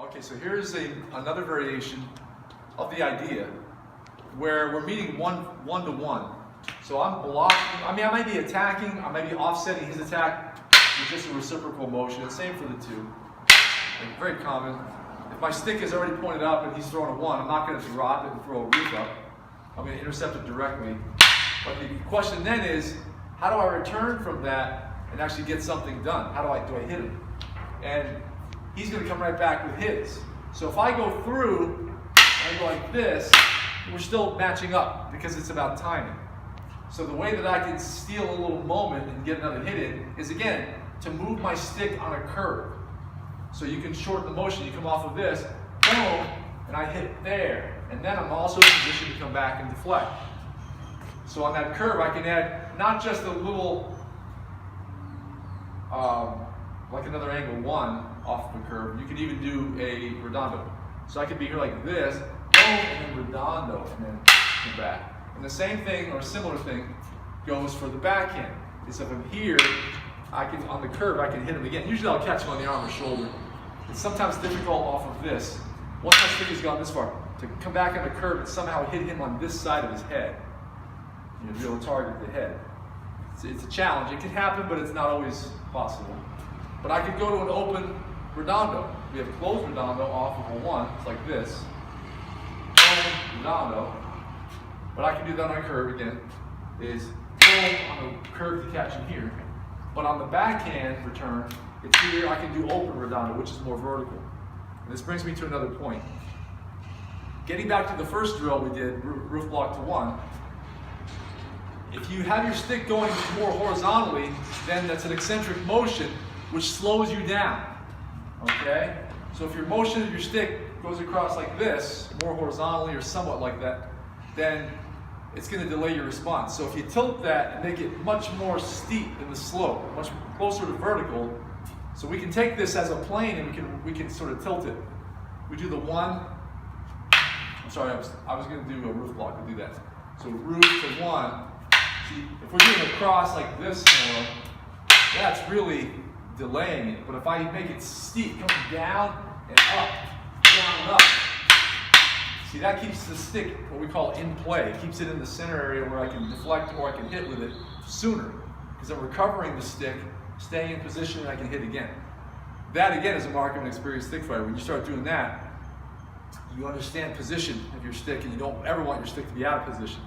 Okay, so here's another variation of the idea where we're meeting one to one. So I'm blocking, I might be attacking, I might be offsetting his attack with just a reciprocal motion. It's same for the two. And very common. If my stick is already pointed up and he's throwing a one, I'm not going to drop it and throw a roof up. I'm going to intercept it directly. But the question then is, how do I return from that and actually get something done? How do I hit him? And he's going to come right back with his. So if I go through and I go like this, we're still matching up because it's about timing. So the way that I can steal a little moment and get another hit in is, again, to move my stick on a curve. So you can shorten the motion. You come off of this, boom, and I hit there. And then I'm also in position to come back and deflect. So on that curve, I can add not just a little, like another angle one off the curve. You can even do a redondo. So I could be here like this, boom, and then redondo, and then come back. And the same thing, or a similar thing, goes for the backhand. Is if I'm here, on the curve, I can hit him again. Usually I'll catch him on the arm or shoulder. It's sometimes difficult off of this. Once my stick has gone this far, to come back on the curve and somehow hit him on this side of his head. You know, be able to target the head. It's a challenge. It can happen, but it's not always possible. But I could go to an open redondo. We have a closed redondo off of a one. It's like this. Redondo. But I can do that on a curve again. Is boom on the curve to catch him here. But on the backhand return, it's here. I can do open redondo, which is more vertical. And this brings me to another point. Getting back to the first drill we did, roof block to one. If you have your stick going more horizontally, then that's an eccentric motion, which slows you down. Okay? So if your motion of your stick goes across like this, more horizontally or somewhat like that, then it's going to delay your response. So if you tilt that and make it much more steep in the slope, much closer to vertical, so we can take this as a plane and we can sort of tilt it. We do the one. I'm sorry, I was going to do a roof block. We'll do that. So roof to one. See, if we're doing a cross like this more, that's really delaying it. But if I make it steep, coming down and up, down and up, see, that keeps the stick, what we call in play. It keeps it in the center area where I can deflect or I can hit with it sooner. Because I'm recovering the stick, staying in position, and I can hit again. That, again, is a mark of an experienced stick fighter. When you start doing that, you understand position of your stick, and you don't ever want your stick to be out of position.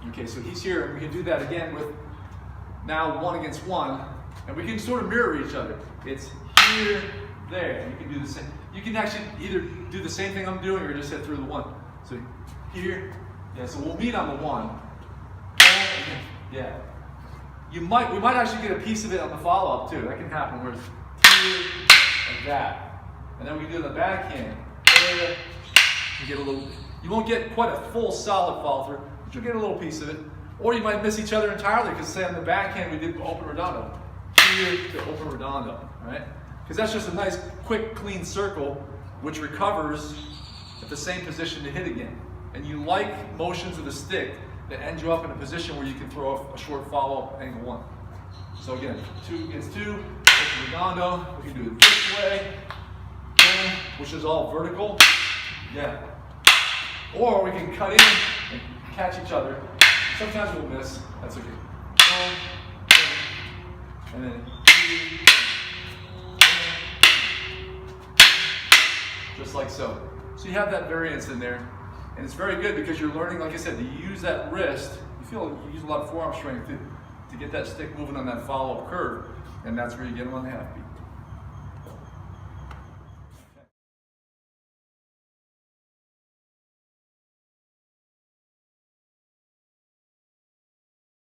Okay, so he's here, and we can do that again with now one against one, and we can sort of mirror each other. It's here, there. You can do the same. You can actually either do the same thing I'm doing or just hit through the one. So here, yeah. So we'll meet on the one. Yeah. We might actually get a piece of it on the follow-up too. That can happen where it's here like that, and then we can do the backhand. You get a little. You won't get quite a full solid follow through, but you'll get a little piece of it. Or you might miss each other entirely because say on the backhand we did open redondo. Here to open redondo, right? Because that's just a nice, quick, clean circle which recovers at the same position to hit again. And you like motions of the stick that end you up in a position where you can throw a short follow-up angle one. So again, two against two, open redondo. We can do it this way, which is all vertical. Yeah. Or we can cut in and catch each other. Sometimes we'll miss. That's okay. And then just like so. So you have that variance in there. And it's very good because you're learning, like I said, to use that wrist. You use a lot of forearm strength to get that stick moving on that follow-up curve. And that's where you get them on the half beat.